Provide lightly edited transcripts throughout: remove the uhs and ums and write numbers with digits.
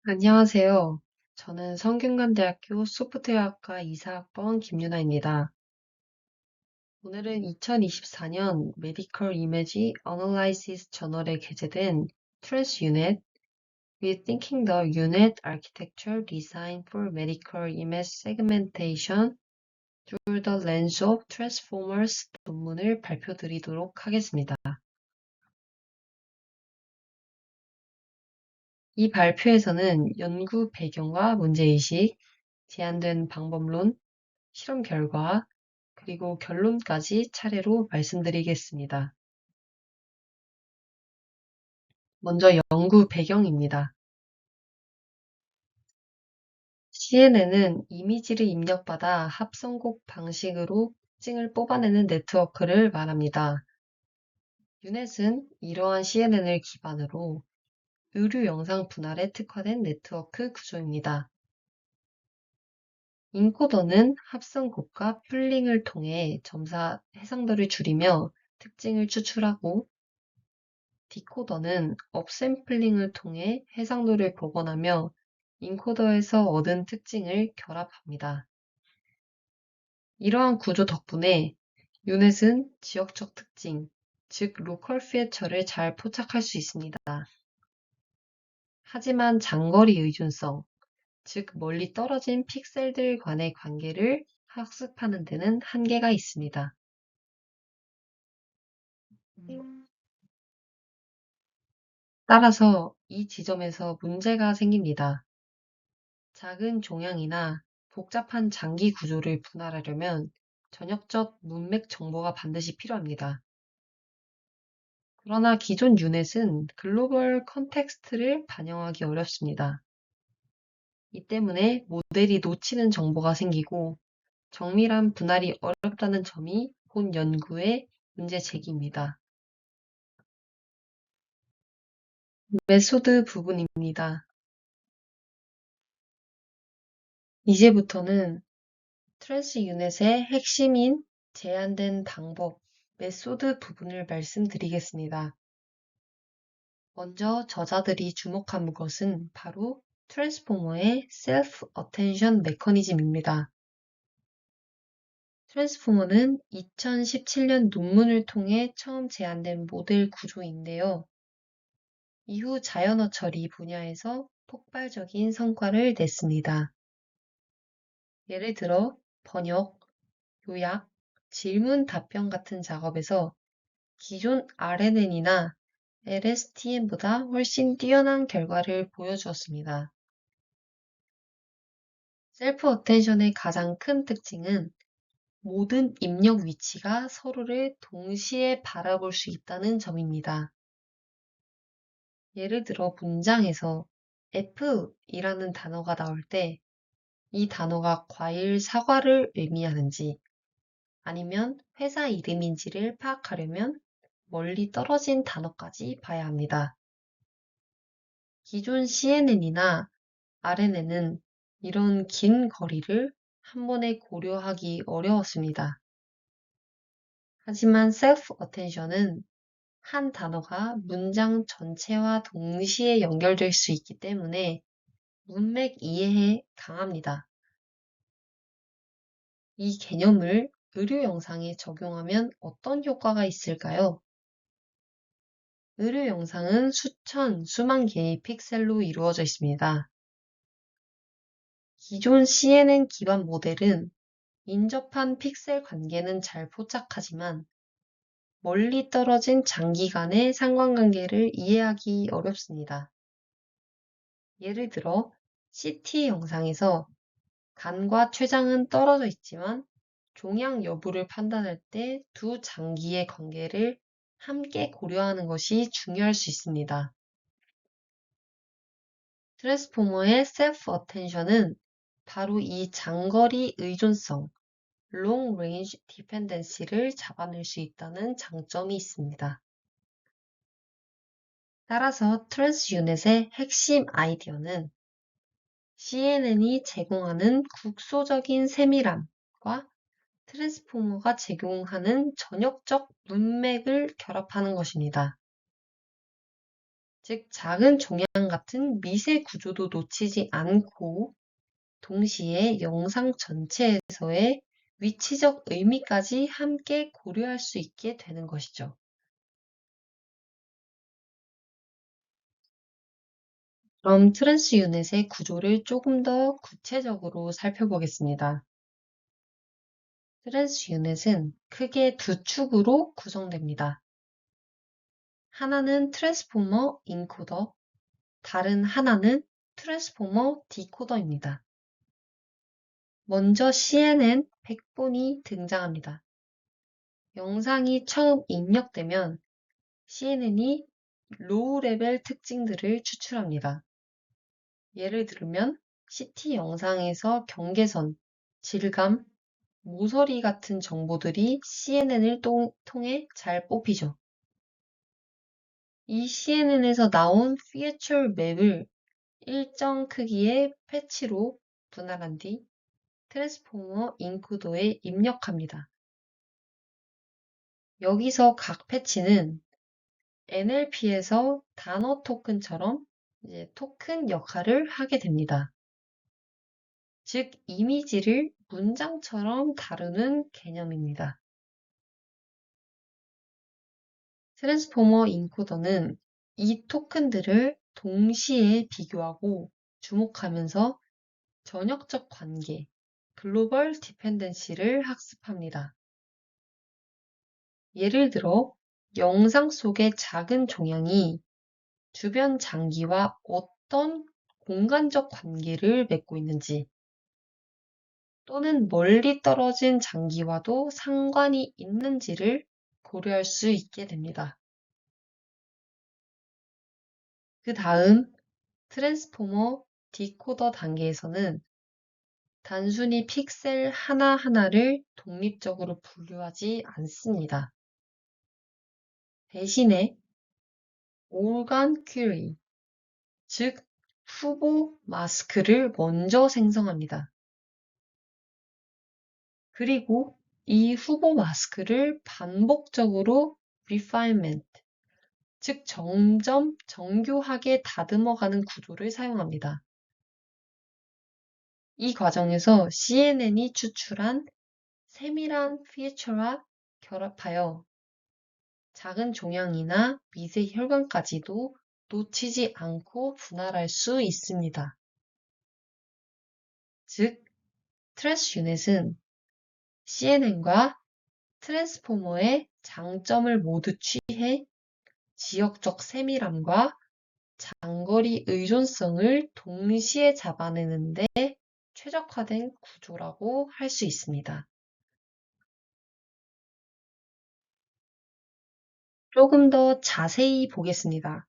안녕하세요. 저는 성균관대학교 소프트웨어학과 이사학번 김유나입니다. 오늘은 2024년 Medical Image Analysis 저널에 게재된 Trace Unit, Rethinking the Unit Architecture Design for Medical Image Segmentation Through the Lens of Transformers 논문을 발표드리도록 하겠습니다. 이 발표에서는 연구 배경과 문제의식, 제안된 방법론, 실험 결과, 그리고 결론까지 차례로 말씀드리겠습니다. 먼저 연구 배경입니다. CNN은 이미지를 입력받아 합성곡 방식으로 특징을 뽑아내는 네트워크를 말합니다. 유넷은 이러한 CNN을 기반으로 의류 영상 분할에 특화된 네트워크 구조입니다. 인코더는 합성곡과 풀링을 통해 점사 해상도를 줄이며 특징을 추출하고, 디코더는 업샘플링을 통해 해상도를 복원하며 인코더에서 얻은 특징을 결합합니다. 이러한 구조 덕분에 유넷은 지역적 특징, 즉 로컬 피처를 잘 포착할 수 있습니다. 하지만 장거리 의존성, 즉 멀리 떨어진 픽셀들 간의 관계를 학습하는 데는 한계가 있습니다. 따라서 이 지점에서 문제가 생깁니다. 작은 종양이나 복잡한 장기 구조를 분할하려면 전역적 문맥 정보가 반드시 필요합니다. 그러나 기존 유넷은 글로벌 컨텍스트를 반영하기 어렵습니다. 이 때문에 모델이 놓치는 정보가 생기고 정밀한 분할이 어렵다는 점이 본 연구의 문제 제기입니다. 메소드 부분입니다. 이제부터는 트랜스 유닛의 핵심인 제한된 방법, 메소드 부분을 말씀드리겠습니다. 먼저 저자들이 주목한 것은 바로 트랜스포머의 셀프 어텐션 메커니즘입니다. 트랜스포머는 2017년 논문을 통해 처음 제안된 모델 구조인데요. 이후 자연어 처리 분야에서 폭발적인 성과를 냈습니다. 예를 들어 번역, 요약, 질문 답변 같은 작업에서 기존 RNN이나 LSTM보다 훨씬 뛰어난 결과를 보여주었습니다. 셀프 어텐션의 가장 큰 특징은 모든 입력 위치가 서로를 동시에 바라볼 수 있다는 점입니다. 예를 들어 문장에서 F이라는 단어가 나올 때 이 단어가 과일 사과를 의미하는지 아니면 회사 이름인지를 파악하려면 멀리 떨어진 단어까지 봐야 합니다. 기존 CNN이나 RNN은 이런 긴 거리를 한 번에 고려하기 어려웠습니다. 하지만 셀프 어텐션은 한 단어가 문장 전체와 동시에 연결될 수 있기 때문에 문맥 이해에 강합니다. 이 개념을 의료 영상에 적용하면 어떤 효과가 있을까요? 의료 영상은 수천, 수만 개의 픽셀로 이루어져 있습니다. 기존 CNN 기반 모델은 인접한 픽셀 관계는 잘 포착하지만 멀리 떨어진 장기간의 상관관계를 이해하기 어렵습니다. 예를 들어 CT 영상에서 간과 췌장은 떨어져 있지만 종양 여부를 판단할 때 두 장기의 관계를 함께 고려하는 것이 중요할 수 있습니다. 트랜스포머의 셀프 어텐션은 바로 이 장거리 의존성, long range dependency를 잡아낼 수 있다는 장점이 있습니다. 따라서 트랜스 유닛의 핵심 아이디어는 CNN이 제공하는 국소적인 세밀함과 트랜스포머가 제공하는 전역적 문맥을 결합하는 것입니다. 즉 작은 종양 같은 미세 구조도 놓치지 않고 동시에 영상 전체에서의 위치적 의미까지 함께 고려할 수 있게 되는 것이죠. 그럼 트랜스 유닛의 구조를 조금 더 구체적으로 살펴보겠습니다. 트랜스 유닛은 크게 두 축으로 구성됩니다. 하나는 트랜스포머 인코더, 다른 하나는 트랜스포머 디코더입니다. 먼저 CNN 백본이 등장합니다. 영상이 처음 입력되면 CNN이 로우 레벨 특징들을 추출합니다. 예를 들면 CT 영상에서 경계선, 질감, 모서리 같은 정보들이 CNN을 통해 잘 뽑히죠. 이 CNN에서 나온 피처 맵을 일정 크기의 패치로 분할한 뒤 트랜스포머 인코더에 입력합니다. 여기서 각 패치는 NLP에서 단어 토큰처럼 토큰 역할을 하게 됩니다. 즉, 이미지를 문장처럼 다루는 개념입니다. 트랜스포머 인코더는 이 토큰들을 동시에 비교하고 주목하면서 전역적 관계, 글로벌 디펜던시를 학습합니다. 예를 들어, 영상 속의 작은 종양이 주변 장기와 어떤 공간적 관계를 맺고 있는지, 또는 멀리 떨어진 장기와도 상관이 있는지를 고려할 수 있게 됩니다. 그 다음 트랜스포머 디코더 단계에서는 단순히 픽셀 하나하나를 독립적으로 분류하지 않습니다. 대신에 organ query, 즉 후보 마스크를 먼저 생성합니다. 그리고 이 후보 마스크를 반복적으로 refinement, 즉 점점 정교하게 다듬어가는 구조를 사용합니다. 이 과정에서 CNN이 추출한 세밀한 피처와 결합하여 작은 종양이나 미세 혈관까지도 놓치지 않고 분할할 수 있습니다. 즉, 트랜스 유닛은 CNN과 트랜스포머의 장점을 모두 취해 지역적 세밀함과 장거리 의존성을 동시에 잡아내는 데 최적화된 구조라고 할 수 있습니다. 조금 더 자세히 보겠습니다.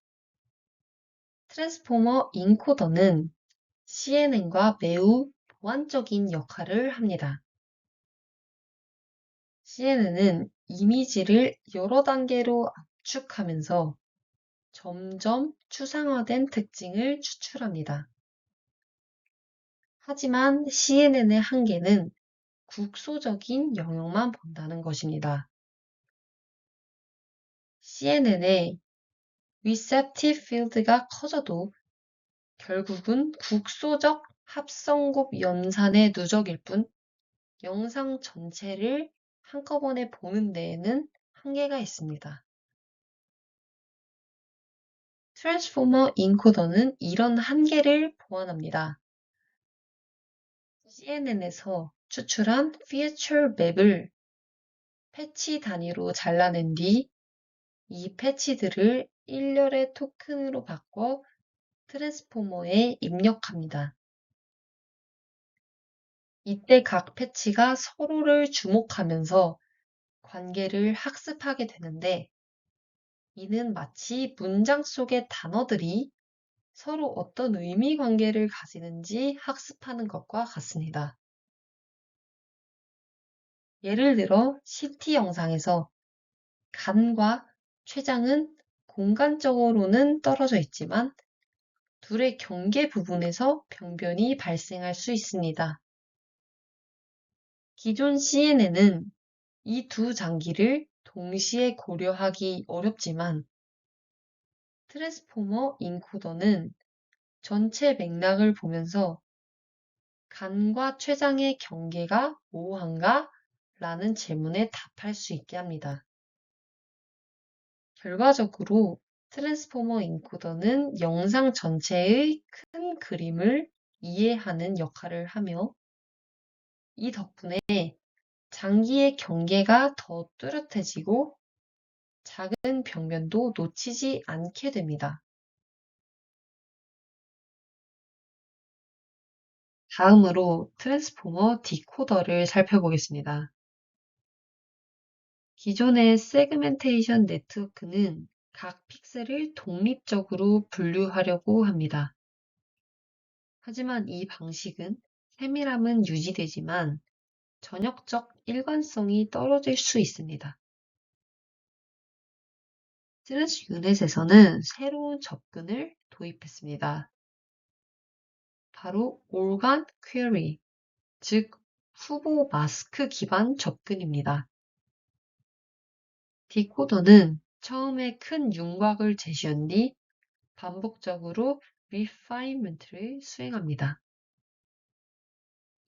트랜스포머 인코더는 CNN과 매우 보완적인 역할을 합니다. CNN은 이미지를 여러 단계로 압축하면서 점점 추상화된 특징을 추출합니다. 하지만 CNN의 한계는 국소적인 영역만 본다는 것입니다. CNN의 receptive field가 커져도 결국은 국소적 합성곱 연산의 누적일 뿐 영상 전체를 한꺼번에 보는 데에는 한계가 있습니다. 트랜스포머 인코더는 이런 한계를 보완합니다. CNN에서 추출한 피처 맵을 패치 단위로 잘라낸 뒤 이 패치들을 일렬의 토큰으로 바꿔 트랜스포머에 입력합니다. 이때 각 패치가 서로를 주목하면서 관계를 학습하게 되는데 이는 마치 문장 속의 단어들이 서로 어떤 의미 관계를 가지는지 학습하는 것과 같습니다. 예를 들어 CT 영상에서 간과 췌장은 공간적으로는 떨어져 있지만 둘의 경계 부분에서 병변이 발생할 수 있습니다. 기존 CNN은 이 두 장기를 동시에 고려하기 어렵지만 트랜스포머 인코더는 전체 맥락을 보면서 간과 췌장의 경계가 모호한가? 라는 질문에 답할 수 있게 합니다. 결과적으로 트랜스포머 인코더는 영상 전체의 큰 그림을 이해하는 역할을 하며 이 덕분에 장기의 경계가 더 뚜렷해지고 작은 벽면도 놓치지 않게 됩니다. 다음으로 트랜스포머 디코더를 살펴보겠습니다. 기존의 세그멘테이션 네트워크는 각 픽셀을 독립적으로 분류하려고 합니다. 하지만 이 방식은 세밀함은 유지되지만 전역적 일관성이 떨어질 수 있습니다. 트랜스 유닛에서는 새로운 접근을 도입했습니다. 바로 organ query, 즉 후보 마스크 기반 접근입니다. 디코더는 처음에 큰 윤곽을 제시한 뒤 반복적으로 refinement를 수행합니다.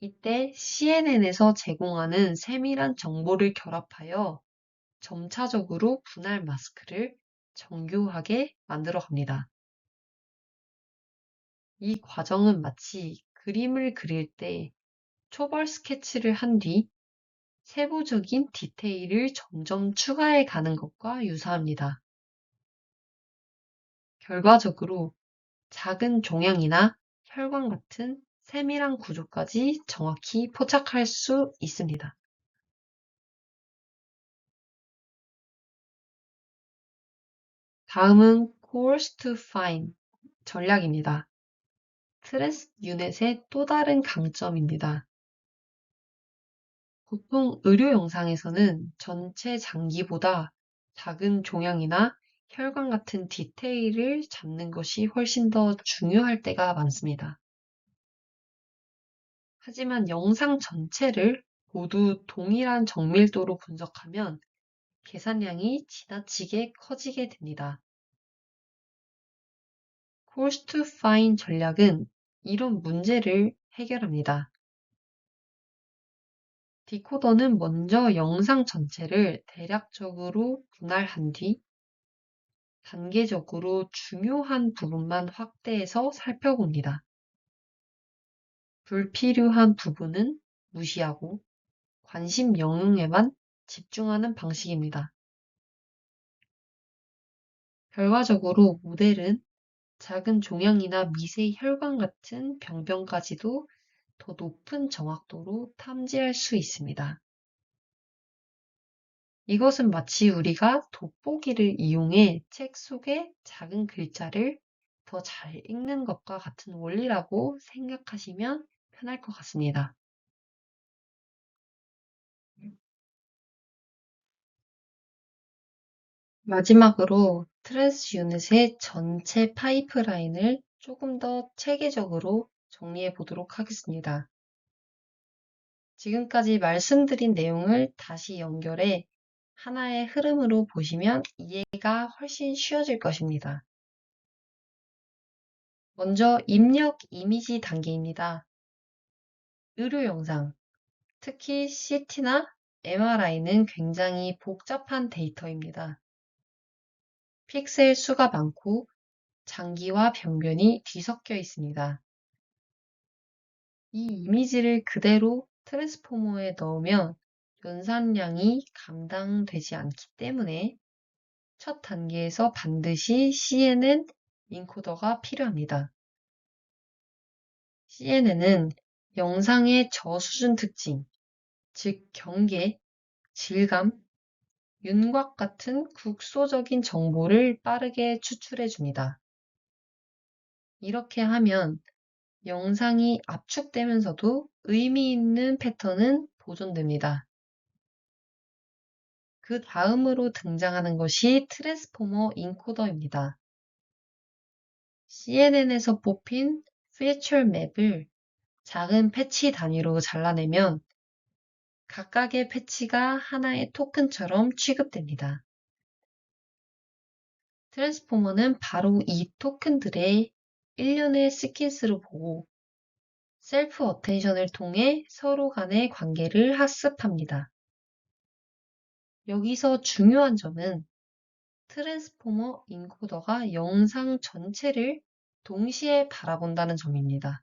이때 CNN에서 제공하는 세밀한 정보를 결합하여 점차적으로 분할 마스크를 정교하게 만들어 갑니다. 이 과정은 마치 그림을 그릴 때 초벌 스케치를 한 뒤 세부적인 디테일을 점점 추가해 가는 것과 유사합니다. 결과적으로 작은 종양이나 혈관 같은 세밀한 구조까지 정확히 포착할 수 있습니다. 다음은 coarse to fine 전략입니다. 트랜스 유닛의 또 다른 강점입니다. 보통 의료 영상에서는 전체 장기보다 작은 종양이나 혈관 같은 디테일을 잡는 것이 훨씬 더 중요할 때가 많습니다. 하지만 영상 전체를 모두 동일한 정밀도로 분석하면 계산량이 지나치게 커지게 됩니다. Coarse to Fine 전략은 이런 문제를 해결합니다. 디코더는 먼저 영상 전체를 대략적으로 분할한 뒤 단계적으로 중요한 부분만 확대해서 살펴봅니다. 불필요한 부분은 무시하고 관심 영역에만 집중하는 방식입니다. 결과적으로 모델은 작은 종양이나 미세 혈관 같은 병변까지도 더 높은 정확도로 탐지할 수 있습니다. 이것은 마치 우리가 돋보기를 이용해 책 속의 작은 글자를 더 잘 읽는 것과 같은 원리라고 생각하시면 편할 것 같습니다. 마지막으로 트랜스 유닛의 전체 파이프라인을 조금 더 체계적으로 정리해 보도록 하겠습니다. 지금까지 말씀드린 내용을 다시 연결해 하나의 흐름으로 보시면 이해가 훨씬 쉬워질 것입니다. 먼저 입력 이미지 단계입니다. 의료 영상, 특히 CT나 MRI는 굉장히 복잡한 데이터입니다. 픽셀 수가 많고 장기와 병변이 뒤섞여 있습니다. 이 이미지를 그대로 트랜스포머에 넣으면 연산량이 감당되지 않기 때문에 첫 단계에서 반드시 CNN 인코더가 필요합니다. CNN은 영상의 저수준 특징, 즉 경계, 질감, 윤곽 같은 국소적인 정보를 빠르게 추출해 줍니다. 이렇게 하면 영상이 압축되면서도 의미 있는 패턴은 보존됩니다. 그 다음으로 등장하는 것이 트랜스포머 인코더입니다. CNN에서 뽑힌 피처 맵을 작은 패치 단위로 잘라내면 각각의 패치가 하나의 토큰처럼 취급됩니다. 트랜스포머는 바로 이 토큰들의 일련의 시퀀스로 보고 셀프 어텐션을 통해 서로 간의 관계를 학습합니다. 여기서 중요한 점은 트랜스포머 인코더가 영상 전체를 동시에 바라본다는 점입니다.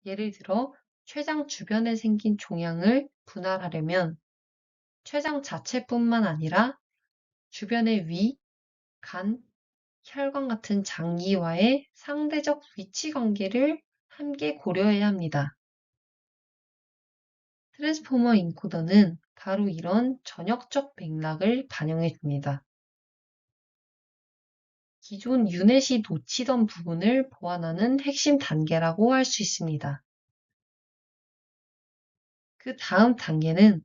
예를 들어 췌장 주변에 생긴 종양을 분할하려면 췌장 자체뿐만 아니라 주변의 위, 간, 혈관 같은 장기와의 상대적 위치 관계를 함께 고려해야 합니다. 트랜스포머 인코더는 바로 이런 전역적 맥락을 반영해 줍니다. 기존 유넷이 놓치던 부분을 보완하는 핵심 단계라고 할 수 있습니다. 그 다음 단계는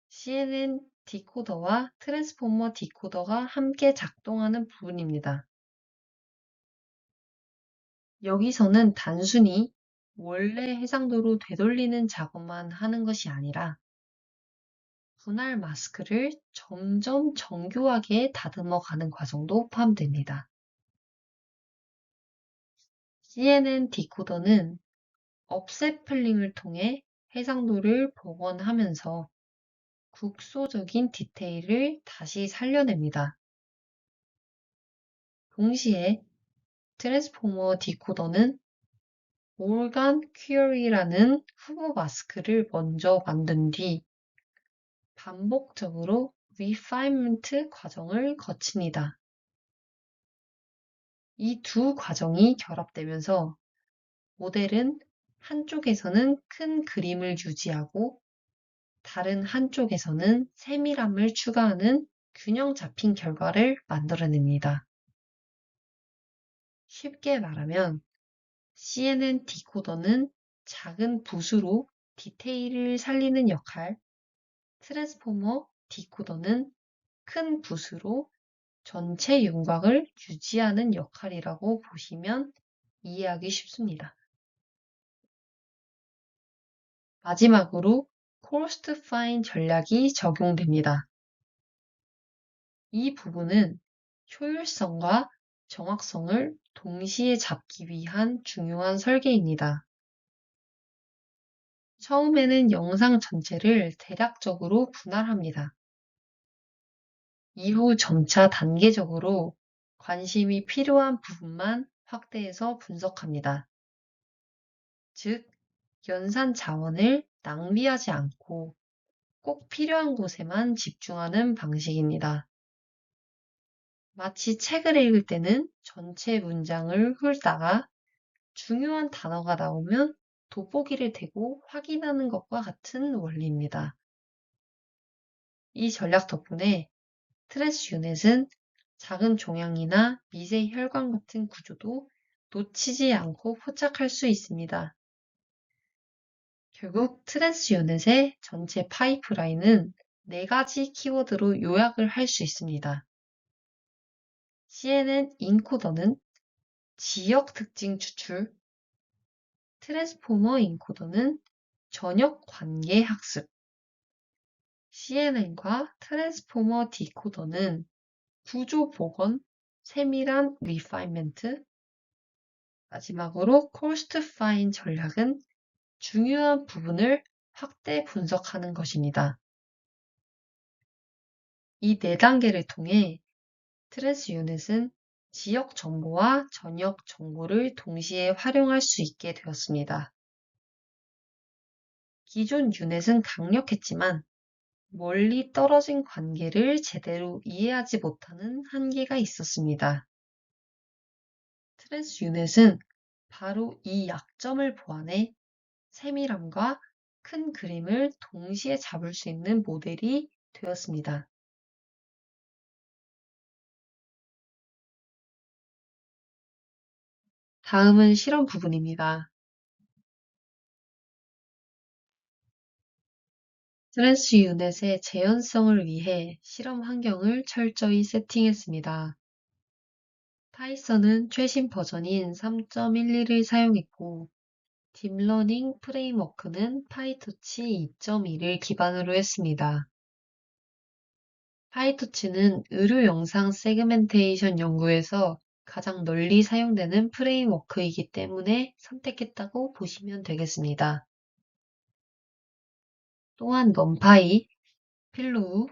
CNN 디코더와 트랜스포머 디코더가 함께 작동하는 부분입니다. 여기서는 단순히 원래 해상도로 되돌리는 작업만 하는 것이 아니라 분할 마스크를 점점 정교하게 다듬어 가는 과정도 포함됩니다. CNN 디코더는 업셋플링을 통해 해상도를 복원하면서 국소적인 디테일을 다시 살려냅니다. 동시에 트랜스포머 디코더는 몰간 퀴어리라는 후보 마스크를 먼저 만든 뒤 반복적으로 리파인먼트 과정을 거칩니다. 이 두 과정이 결합되면서 모델은 한쪽에서는 큰 그림을 유지하고 다른 한쪽에서는 세밀함을 추가하는 균형 잡힌 결과를 만들어냅니다. 쉽게 말하면 CNN 디코더는 작은 붓으로 디테일을 살리는 역할, 트랜스포머 디코더는 큰 붓으로 전체 윤곽을 유지하는 역할이라고 보시면 이해하기 쉽습니다. 마지막으로 코스트 파인 전략이 적용됩니다. 이 부분은 효율성과 정확성을 동시에 잡기 위한 중요한 설계입니다. 처음에는 영상 전체를 대략적으로 분할합니다. 이후 점차 단계적으로 관심이 필요한 부분만 확대해서 분석합니다. 즉, 연산 자원을 낭비하지 않고 꼭 필요한 곳에만 집중하는 방식입니다. 마치 책을 읽을 때는 전체 문장을 훑다가 중요한 단어가 나오면 돋보기를 대고 확인하는 것과 같은 원리입니다. 이 전략 덕분에 트랜스 유닛은 작은 종양이나 미세 혈관 같은 구조도 놓치지 않고 포착할 수 있습니다. 결국 트랜스 유닛의 전체 파이프라인은 4가지 키워드로 요약을 할 수 있습니다. CNN 인코더는 지역 특징 추출, 트랜스포머 인코더는 전역 관계 학습, CNN과 트랜스포머 디코더는 구조 복원, 세밀한 리파인먼트, 마지막으로 코스트 파인 전략은 중요한 부분을 확대 분석하는 것입니다. 이 4단계를 통해 트랜스 유닛은 지역 정보와 전역 정보를 동시에 활용할 수 있게 되었습니다. 기존 유닛은 강력했지만 멀리 떨어진 관계를 제대로 이해하지 못하는 한계가 있었습니다. 트랜스 유닛은 바로 이 약점을 보완해 세밀함과 큰 그림을 동시에 잡을 수 있는 모델이 되었습니다. 다음은 실험 부분입니다. 트랜스 유닛의 재현성을 위해 실험 환경을 철저히 세팅했습니다. 파이썬은 최신 버전인 3.12를 사용했고, 딥러닝 프레임워크는 파이토치 2.2를 기반으로 했습니다. 파이토치는 의료 영상 세그멘테이션 연구에서 가장 널리 사용되는 프레임워크이기 때문에 선택했다고 보시면 되겠습니다. 또한 넘파이, 필로우,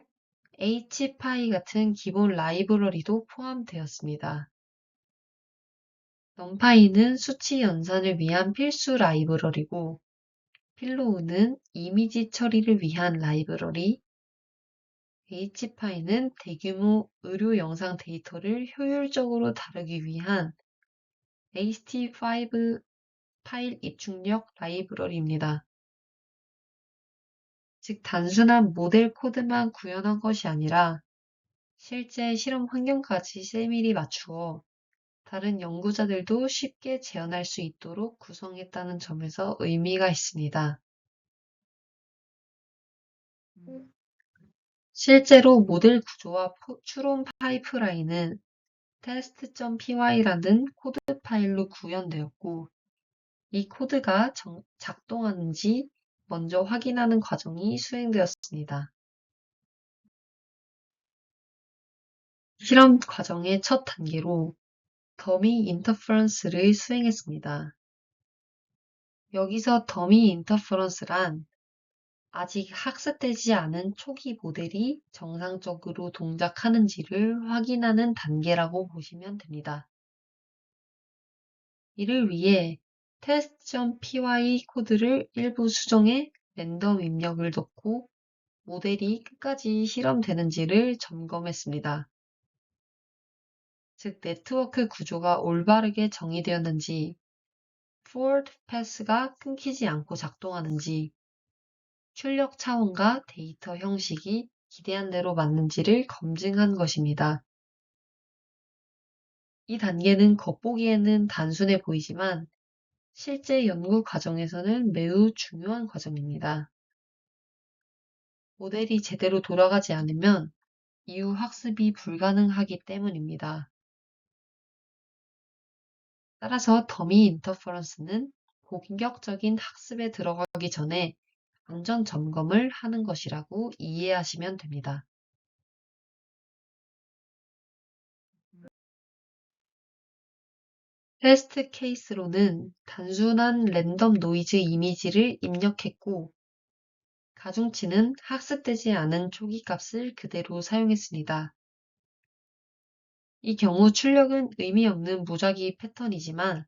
h파이 같은 기본 라이브러리도 포함되었습니다. 넘파이는 수치 연산을 위한 필수 라이브러리고 필로우는 이미지 처리를 위한 라이브러리, h파이는 대규모 의료 영상 데이터를 효율적으로 다루기 위한 HT5 파일 입출력 라이브러리입니다. 즉, 단순한 모델 코드만 구현한 것이 아니라 실제 실험 환경까지 세밀히 맞추어 다른 연구자들도 쉽게 재현할 수 있도록 구성했다는 점에서 의미가 있습니다. 실제로 모델 구조와 추론 파이프라인은 test.py라는 코드 파일로 구현되었고, 이 코드가 작동하는지 먼저 확인하는 과정이 수행되었습니다. 실험 과정의 첫 단계로 더미 인터퍼런스를 수행했습니다. 여기서 더미 인터퍼런스란 아직 학습되지 않은 초기 모델이 정상적으로 동작하는지를 확인하는 단계라고 보시면 됩니다. 이를 위해 test.py 코드를 일부 수정해 랜덤 입력을 넣고 모델이 끝까지 실험되는지를 점검했습니다. 즉, 네트워크 구조가 올바르게 정의되었는지, forward pass가 끊기지 않고 작동하는지, 출력 차원과 데이터 형식이 기대한 대로 맞는지를 검증한 것입니다. 이 단계는 겉보기에는 단순해 보이지만 실제 연구 과정에서는 매우 중요한 과정입니다. 모델이 제대로 돌아가지 않으면 이후 학습이 불가능하기 때문입니다. 따라서 더미 인터퍼런스는 본격적인 학습에 들어가기 전에 안전 점검을 하는 것이라고 이해하시면 됩니다. 테스트 케이스로는 단순한 랜덤 노이즈 이미지를 입력했고, 가중치는 학습되지 않은 초기 값을 그대로 사용했습니다. 이 경우 출력은 의미 없는 무작위 패턴이지만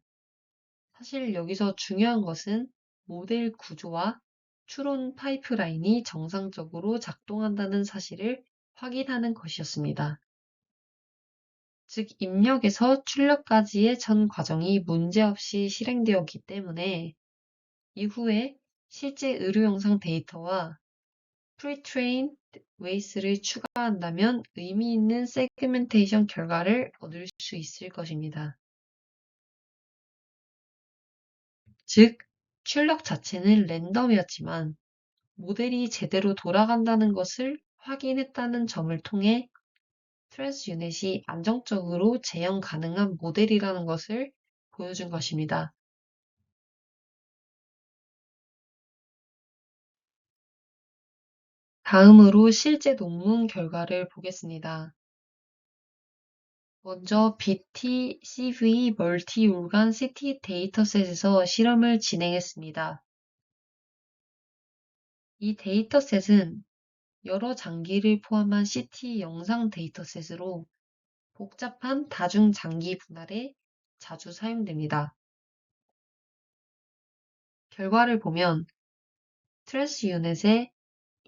사실 여기서 중요한 것은 모델 구조와 추론 파이프라인이 정상적으로 작동한다는 사실을 확인하는 것이었습니다. 즉, 입력에서 출력까지의 전 과정이 문제없이 실행되었기 때문에 이후에 실제 의료 영상 데이터와 pre-trained weights를 추가한다면 의미 있는 세그멘테이션 결과를 얻을 수 있을 것입니다. 즉, 출력 자체는 랜덤이었지만 모델이 제대로 돌아간다는 것을 확인했다는 점을 통해 트랜스 유닛이 안정적으로 재현 가능한 모델이라는 것을 보여준 것입니다. 다음으로 실제 논문 결과를 보겠습니다. 먼저 BT-CV 멀티 올간 CT 데이터셋에서 실험을 진행했습니다. 이 데이터셋은 여러 장기를 포함한 CT 영상 데이터셋으로 복잡한 다중 장기 분할에 자주 사용됩니다. 결과를 보면 트랜스 유닛의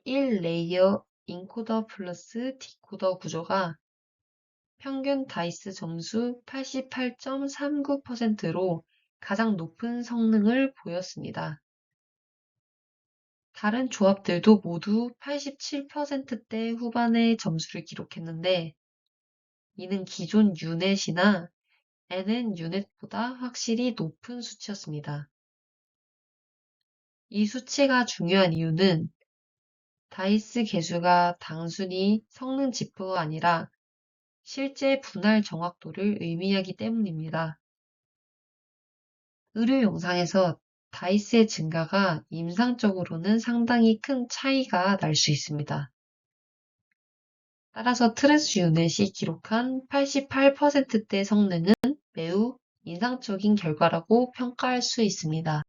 1레이어 인코더 플러스 디코더 구조가 평균 다이스 점수 88.39%로 가장 높은 성능을 보였습니다. 다른 조합들도 모두 87%대 후반의 점수를 기록했는데 이는 기존 유넷이나 NN 유넷보다 확실히 높은 수치였습니다. 이 수치가 중요한 이유는 다이스 개수가 단순히 성능 지표가 아니라 실제 분할 정확도를 의미하기 때문입니다. 의료 영상에서 다이스의 증가가 임상적으로는 상당히 큰 차이가 날 수 있습니다. 따라서 트랜스 유넷이 기록한 88%대 성능은 매우 인상적인 결과라고 평가할 수 있습니다.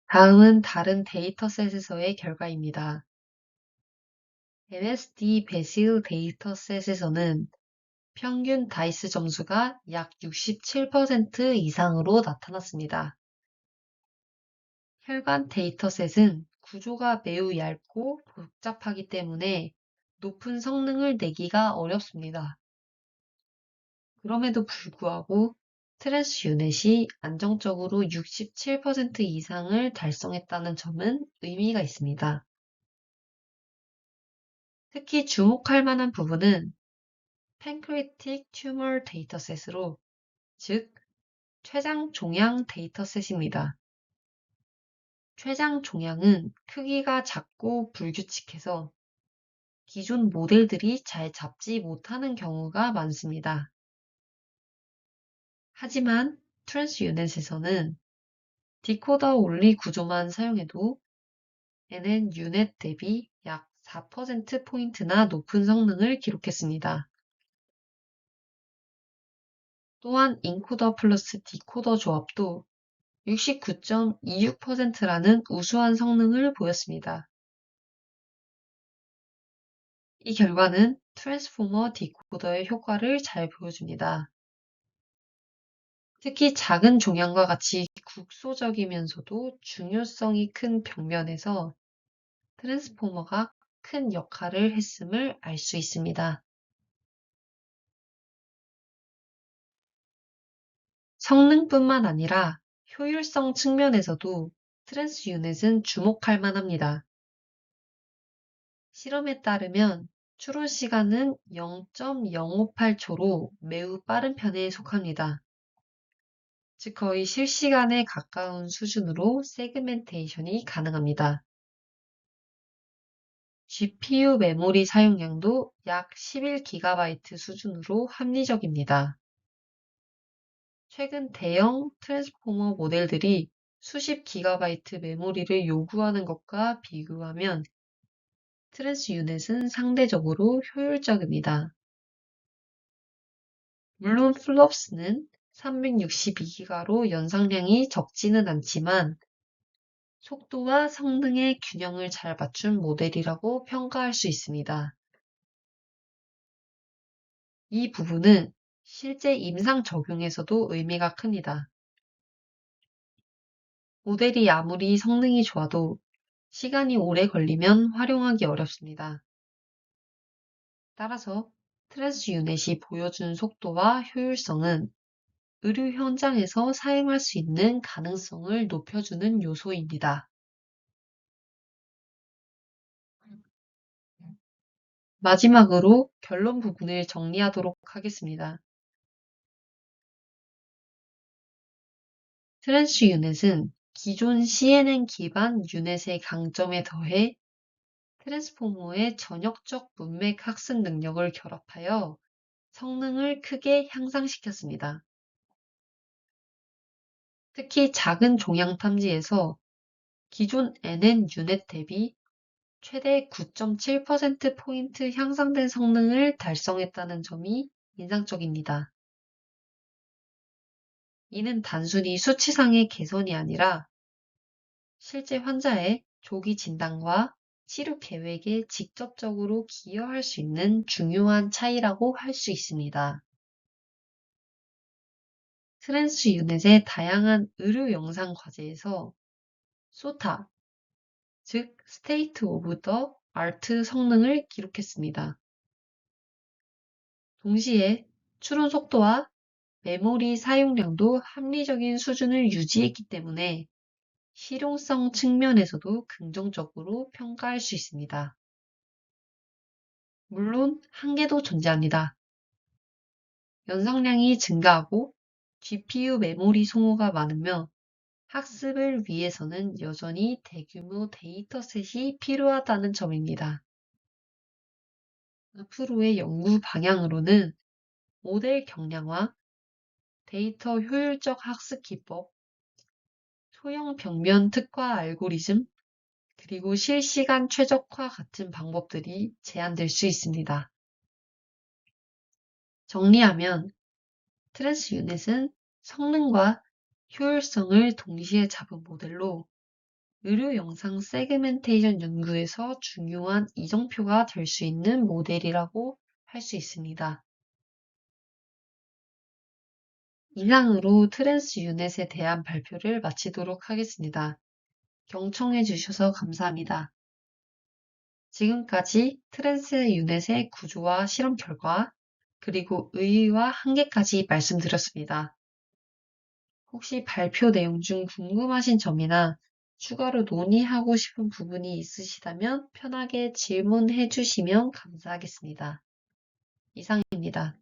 다음은 다른 데이터셋에서의 결과입니다. NSD 베실 데이터셋에서는 평균 다이스 점수가 약 67% 이상으로 나타났습니다. 혈관 데이터셋은 구조가 매우 얇고 복잡하기 때문에 높은 성능을 내기가 어렵습니다. 그럼에도 불구하고 트랜스 유넷이 안정적으로 67% 이상을 달성했다는 점은 의미가 있습니다. 특히 주목할 만한 부분은 팬크리틱 튜머 데이터셋으로, 즉 췌장 종양 데이터셋입니다. 췌장 종양은 크기가 작고 불규칙해서 기존 모델들이 잘 잡지 못하는 경우가 많습니다. 하지만 트랜스 유넷에서는 디코더 온리 구조만 사용해도 NN 유넷 대비 약 4%포인트나 높은 성능을 기록했습니다. 또한 인코더 플러스 디코더 조합도 69.26%라는 우수한 성능을 보였습니다. 이 결과는 트랜스포머 디코더의 효과를 잘 보여줍니다. 특히 작은 종양과 같이 국소적이면서도 중요성이 큰 벽면에서 트랜스포머가 큰 역할을 했음을 알 수 있습니다. 성능뿐만 아니라 효율성 측면에서도 트랜스 유닛은 주목할 만합니다. 실험에 따르면 추론 시간은 0.058초로 매우 빠른 편에 속합니다. 즉 거의 실시간에 가까운 수준으로 세그멘테이션이 가능합니다. GPU 메모리 사용량도 약 11GB 수준으로 합리적입니다. 최근 대형 트랜스포머 모델들이 수십 기가바이트 메모리를 요구하는 것과 비교하면 트랜스 유닛은 상대적으로 효율적입니다. 물론 플롭스는 362기가로 연상량이 적지는 않지만 속도와 성능의 균형을 잘 맞춘 모델이라고 평가할 수 있습니다. 이 부분은 실제 임상 적용에서도 의미가 큽니다. 모델이 아무리 성능이 좋아도 시간이 오래 걸리면 활용하기 어렵습니다. 따라서 트랜스 유넷이 보여준 속도와 효율성은 의료 현장에서 사용할 수 있는 가능성을 높여주는 요소입니다. 마지막으로 결론 부분을 정리하도록 하겠습니다. 트랜스 유넷은 기존 CNN 기반 유넷의 강점에 더해 트랜스포머의 전역적 문맥 학습 능력을 결합하여 성능을 크게 향상시켰습니다. 특히 작은 종양 탐지에서 기존 NN 유넷 대비 최대 9.7%포인트 향상된 성능을 달성했다는 점이 인상적입니다. 이는 단순히 수치상의 개선이 아니라 실제 환자의 조기 진단과 치료 계획에 직접적으로 기여할 수 있는 중요한 차이라고 할 수 있습니다. 트랜스 유넷의 다양한 의료 영상 과제에서 소타, 즉 스테이트 오브 더 아트 성능을 기록했습니다. 동시에 추론 속도와 메모리 사용량도 합리적인 수준을 유지했기 때문에 실용성 측면에서도 긍정적으로 평가할 수 있습니다. 물론 한계도 존재합니다. 연상량이 증가하고 GPU 메모리 소모가 많으며 학습을 위해서는 여전히 대규모 데이터셋이 필요하다는 점입니다. 앞으로의 연구 방향으로는 모델 경량화, 데이터 효율적 학습 기법, 소형 벽면 특화 알고리즘, 그리고 실시간 최적화 같은 방법들이 제한될 수 있습니다. 정리하면 트랜스 유닛은 성능과 효율성을 동시에 잡은 모델로 의료 영상 세그멘테이션 연구에서 중요한 이정표가 될 수 있는 모델이라고 할 수 있습니다. 이상으로 트랜스 유닛에 대한 발표를 마치도록 하겠습니다. 경청해 주셔서 감사합니다. 지금까지 트랜스 유닛의 구조와 실험 결과, 그리고 의의와 한계까지 말씀드렸습니다. 혹시 발표 내용 중 궁금하신 점이나 추가로 논의하고 싶은 부분이 있으시다면 편하게 질문해 주시면 감사하겠습니다. 이상입니다.